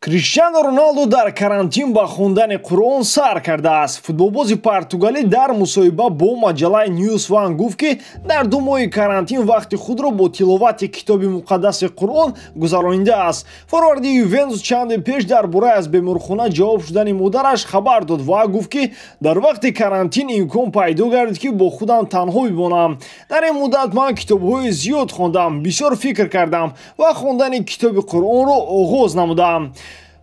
Криштиану Роналду дар карантин ба хондани Қуръон сар кардааст. Футболбози португалӣ дар мусоҳиба бо маҷаллаи News One гуфт ки дар 2 моҳи карантин вақти худро бо тиловати китоби муқаддаси Қуръон гузаронидааст. Форварди Ювентус чанде пеш дар бораи аз беморхона ҷавоб шудани модараш хабар дод ва гуфт ки дар вақти карантин имкон пайдо гардид ки бо худам танҳо бимонам. Дар ин муддат ман китобҳои зиёд хондам, бисёр фикр кардам ва хондани китоби Қуръонро оғоз намудам.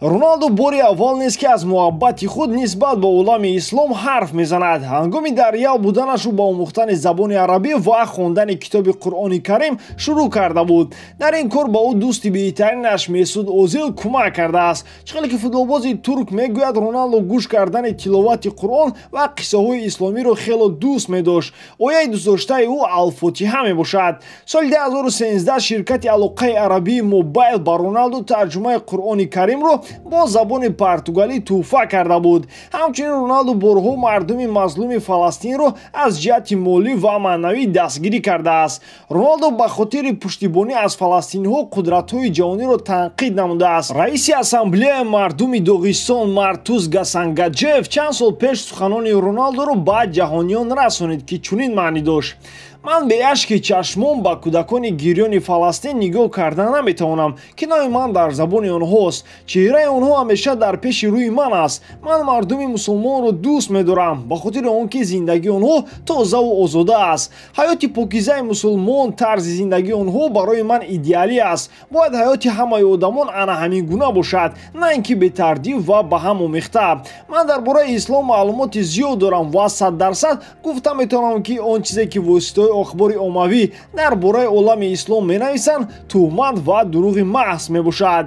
Роналду бори аввал нест ки аз муҳаббати худ нисбат ба олами ислом ҳарф мезанад. Ҳангоми дар Реал буданашу ба омӯхтани забони арабӣ ва хондани китоби Қуръони Карим шурӯъ карда буд. Дар ин кор ба ӯ дӯсти беҳтаринаш Месуд Озил кӯмак кардааст. Чӣ ки футболбози турк мегӯяд, Роналду гӯш кардани тиловати Қуръон ва қиссаҳои исломиро хело дӯст медошт. Ояи дӯстдоштаи ӯ Ал-Фотиҳа мебошад. Соли 2013 ширкати Алоқаи арабии Мобайл ба Роналду тарҷумаи Қуръони Каримро бо забони португалӣ тӯҳфа карда буд. Ҳамчунин Роналду борҳо мардуми мазлуми Фаластинро аз ҷиҳати молӣ ва маънавӣ дастгирӣ кардааст. Роналду ба хотири пуштибонӣ аз фаластиниҳо қудратҳои ҷаҳониро танқид намудааст. Раиси ассамблеяи мардуми Доғистон Мартуз Гасангаҷев чанд сол пеш суханони Роналдуро ба ҷаҳониён расонид, ки чунин маънӣ дошт: ман бе ашки чашмон ба кӯдакони гирёни Фаластин нигоҳ карда наметавонам. Кинои ман дар забони онҳост. Чеҳраи онҳо ҳамеша дар пеши рӯи ман аст. Ман мардуми мусулмонро дӯст медорам, ба хотири он ки зиндагии онҳо тозаву озода аст. ҳаёти покизаи мусулмон, тарзи зиндагии онҳо барои ман идеалӣ аст. Бояд ҳаёти ҳамаи одамон ана ҳамин гуна бошад, на ин ки бетардиб ва ба ҳам омехта. Ман дар бораи ислом маълумоти зиёд дорам ва 100% гуфта метавонам ки он чизе ки воситаҳои ахбори оммавӣ дар бораи олами ислом менависанд тӯҳмат ва дурӯғи маҳз мебошад.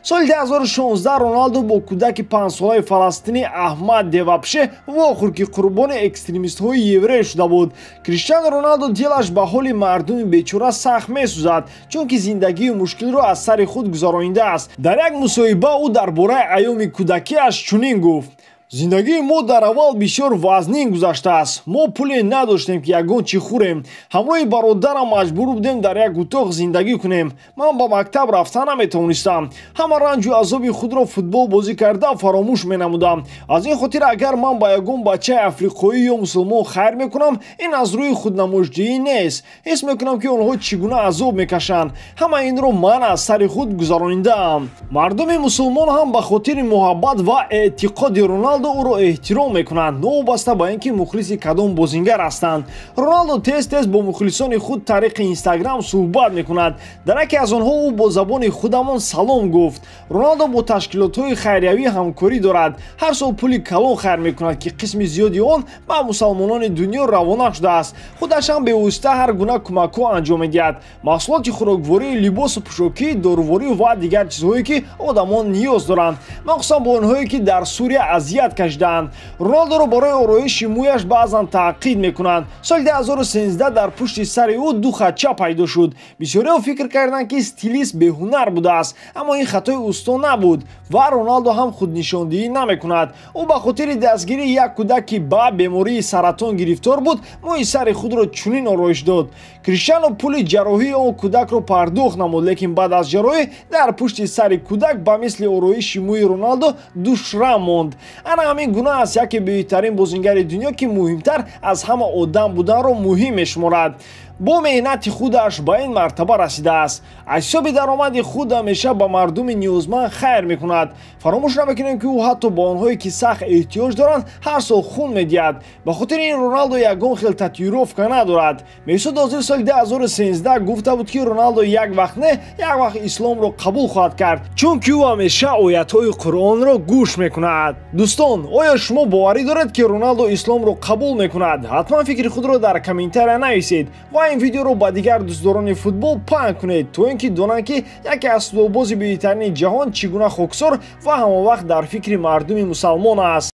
Соли 2016 Роналду бо кӯдаки 5-солаи фаластинӣ Аҳмад Девапше вохӯр ки қурбони экстремистҳои еврей шуда буд. Криштиану Роналду дилаш ба ҳоли мардуми бечора сахт месӯзад, чунки зиндагии мушкилро аз сари худ гузаронидааст. Дар як мусоҳиба ӯ дар бораи айёми кӯдакиаш чунин гуфт: зиндагии мо дар аввал бисёр вазнин гузаштааст. Мо пуле надоштем ки ягон чӣ хӯрем. Ҳамроҳи бародарам маҷбур будем дар як утоқ зиндагӣ кунем. Ман ба мактаб рафта наметавонистам. Ҳама ранҷу азоби худро футбол бозӣ карда фаромӯш менамудам. Аз ин хотир агар ман ба ягон бачаи африқоӣ ё мусулмон хайр мекунам, ин аз рӯи худнамоёшҷӯӣ нест. ҳис мекунам ки онҳо чӣ гуна азоб мекашанд. Ҳама инро ман аз сари худ гузаронидаам. Мардуми мусулмон ҳам ба хотири муҳаббат ва эътиқоди Роналду ӯро эҳтиром мекунанд, новобаста ба ин ки мухлиси кадом бозингар ҳастанд. Роналду тез-тез бо мухлисони худ тариқи Инстаграм суҳбат мекунад. Дар яке аз онҳо ӯ бо забони худамон салом гуфт. Роналду бо ташкилотҳои хайриявӣ ҳамкорӣ дорад. Ҳар сол пули калон хайр мекунад ки қисми зиёди он ба мусалмонони дунё равона шудааст. Худаш ҳам бевосита ҳар гуна кӯмакҳо анҷом медиҳад. маҳсулоти хӯрокворӣ, либосу пӯшокӣ, доруворӣ ва дигар чизҳое ки одамон ниёз доранд, махсусан бо онҳое ки дар Сурия азият кашидаанд. Роналдуро барои ороиши мӯяш баъзан таъқид мекунанд. Соли 2013 дар пушти сари ӯ 2 хатча пайдо шуд. Бисёриҳо фикр карданд ки стилист беҳунар будааст, аммо ин хатои устон набуд ва Роналду ҳам худнишондиҳӣ намекунад. ӯ ба хотири дастгирии як кӯдак ки ба бемории саратон гирифтор буд, мӯи сари худро чунин ороиш дод. Криштиану пули ҷарроҳии он кӯдакро пардохт намуд, лекин баъд аз ҷарроҳӣ дар пушти сари кӯдак ба мисли ороиши мӯи Роналду 2 шрам монд. Ана ҳамин гуна аст яке беҳтарин бозингари дунё ки муҳимтар аз ҳама одам буданро муҳим мешуморад. бо меҳнати худаш ба ин мартаба расидааст. аз ҳисоби даромади худ ҳамеша ба мардуми ниёзманд хайр мекунад. фаромӯш намекунем ки ӯ ҳатто ба онҳое ки сахт эҳтиёҷ доранд ҳар сол хун медиҳад. ба хотири ин Роналду ягон хел татуировка надорад. Месуд Озил соли 2013 гуфта буд ки Роналду як вақт не як вақт исломро қабул хоҳад кард, чунки ӯ ҳамеша оятҳои Қуръонро гӯш мекунад. дӯстон, оё шумо боварӣ доред ки Роналду исломро қабул мекунад? ҳатман фикри худро дар комментария нависед ва ин видеоро ба дигар дӯстдорони футбол паҳн кунед, то ин ки донанд ки яке аз футболбози беҳтарини ҷаҳон чӣ гуна хоксор ва ҳамовақт дар фикри мардуми мусалмон аст.